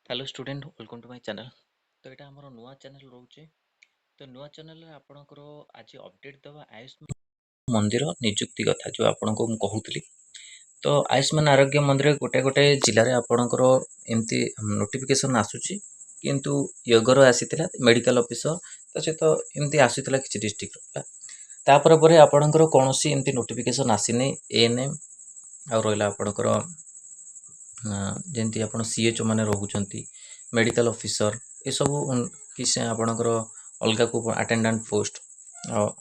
Hello student welcome to my channel. तो यहाँ आम नुआ चैनल रोचे। तो नुआ चैनल आपणकर आज अपडेट दवा आयुष्मान मंदिर निजुक्ति कथा जो आपको कहूली। तो आयुष्मान आरोग्य मंदिर गोटे गोटे जिले में आपणकर एमती नोटिफिकेशन आसूची किंतु योगर आसीथिला मेडिकल ऑफिसर तो सहित एमती आसीथिला किछि डिस्ट्रिक्ट तापर पर आपणकर कोनोसी एमती नोटिफिकेशन आसीने एएनएम आ रहिला आपणकर जमी आप सीएचओ मैंने रोचे मेडिकल ऑफिसर ये सब कि आपणकर अलग को अटेंडेंट पोस्ट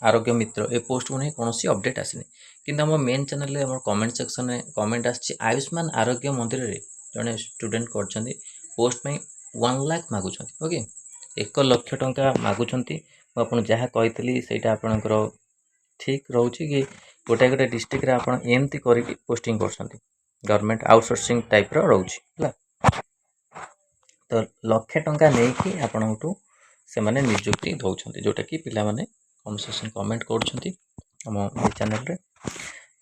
आरोग्य मित्र ए पोस्ट को नहीं कौन अपडेट आसनी कि मेन चैनल कमेंट सेक्शन में कमेंट आयुष्मान आरोग्य मंदिर रे जड़े स्टूडेंट कर पोस्ट में 1 लाख मागुंट ओके 1 लाख टंका मागुंट मुझे जहाँ कही से आपणकर ठीक रोचे कि गोटे गोटे डिस्ट्रिक्ट आप एमती कर पोस्टिंग कर गवर्नमेंट आउटसोर्सिंग टाइप रोचे तो लक्षे टंका नहीं आपंठू से माने निजुक्ति दौरान जोटा कि पिला माने कमेंट कमेंट कर चैनल रे।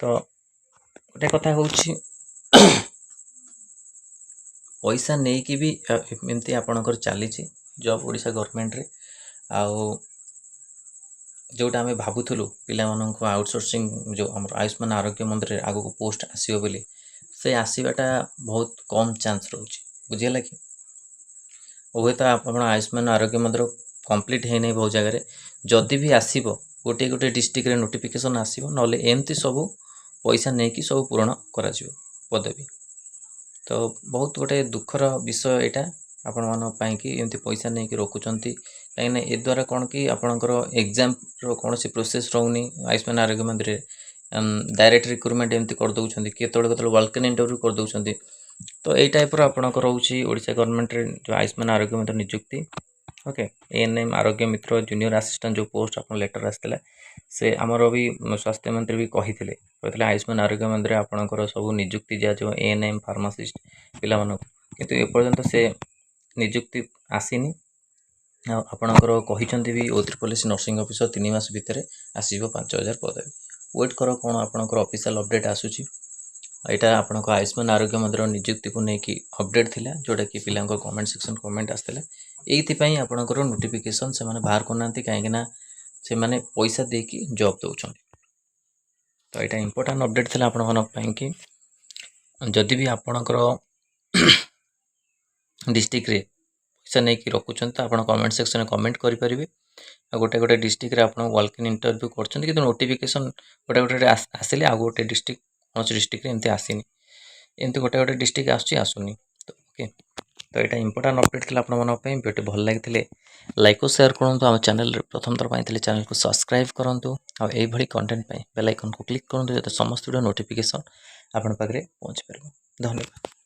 तो गोटे कथा हूँ पैसा नहीं कि भी एमती आपणकर चली जॉब ओडिशा गवर्नमेंट रे आउ जोटा आम भावुलु पिला आउटसोर्सिंग जो आयुष्मान आरोग्य मंदिर आगो पोस्ट आसो बोली से आसवाटा बहुत कम चांस रोचे बुझीगला कि हे तो आप आयुष्मान आरोग्य मंदिर कंप्लीट है नहीं बहुत जगह जदि भी आसो गोटे गोटे डिस्ट्रिक्ट रे नोटिफिकेशन आसो ना एमती सब पैसा नहीं कि सब पूरण कर पदवी। तो बहुत गोटे दुखर विषय यहाँ आपण मानी एमती पैसा नहीं कि रोकुंट कहीं ए द्वारा कौन कि आपणकर एग्जाम कौन प्रोसेस रोनी आयुष्मान आरोग्य मंदिर डायरेक्ट रिक्रुटमेंट एमती करदे केतल वालकन इंटरव्यू करदे। तो यही टाइप आपणकर रोचे ओडिशा गवर्नमेंट रे जो आयुष्मान आरोग्य मित्र निजुक्ति ओके एएनएम आरोग्य मित्र जूनियर असिस्टेंट जो पोस्ट आप लेटर आसाला से आमर भी स्वास्थ्य मंत्री भी कहते आयुष्मान आरोग्य मंदिर आपणकर सब निजुक्ति दिज्व एएनएम फार्मासिस्ट पिला किंतु एपर्यंत से निजुक्ति आसीनी आपणकर कहते भी O3 नर्सिंग ऑफिसर 3 मास भितर आसो 5000 पदवी वेट कर कौन आपणकर ऑफिशियल अपडेट आसूची। यहाँ आपको आयुष्मान आरोग्य मंदिर निजुक्ति को लेकिन अपडेट थिला जोटा कि पिला कमेंट सेक्शन कमेंट आसाला ये आपणकर नोटिफिकेशन से बाहर करना कहीं से माने पैसा देकी जॉब दौरान। तो यहाँ इंपोर्टेंट अपडेट थिला आपण कि जदि भी आपणकर डिस्ट्रिक्ट रे पैसा नहीं कि रखुंत तो आप कमेंट सेक्शन में कमेंट करेंगे। गोटे गोटे डिस्ट्रिक्ट रे आप वॉक इन इंटरव्यू कर नोटिफिकेशन गोटे गोटे आसिले आ गोटे डिस्ट्रिक्ट कौन डिस्ट्रिक्ट एमती आसनी एमती गोटे गोटे डिस्ट्रिक्ट आसुनी। तो ओके तो यहाँ इंपोर्टेंट अपडेट थी आपंट वीडियो भल लगी लाइक और शेयर करूँ आम चैनल प्रथम थर पाई चैनल को सब्सक्राइब करूँ आईभली कंटेंट बेल आइकन को क्लिक करूँ जो समस्त वीडियो नोटिफिकेशन आपण पाखे पहुँची पार। धन्यवाद।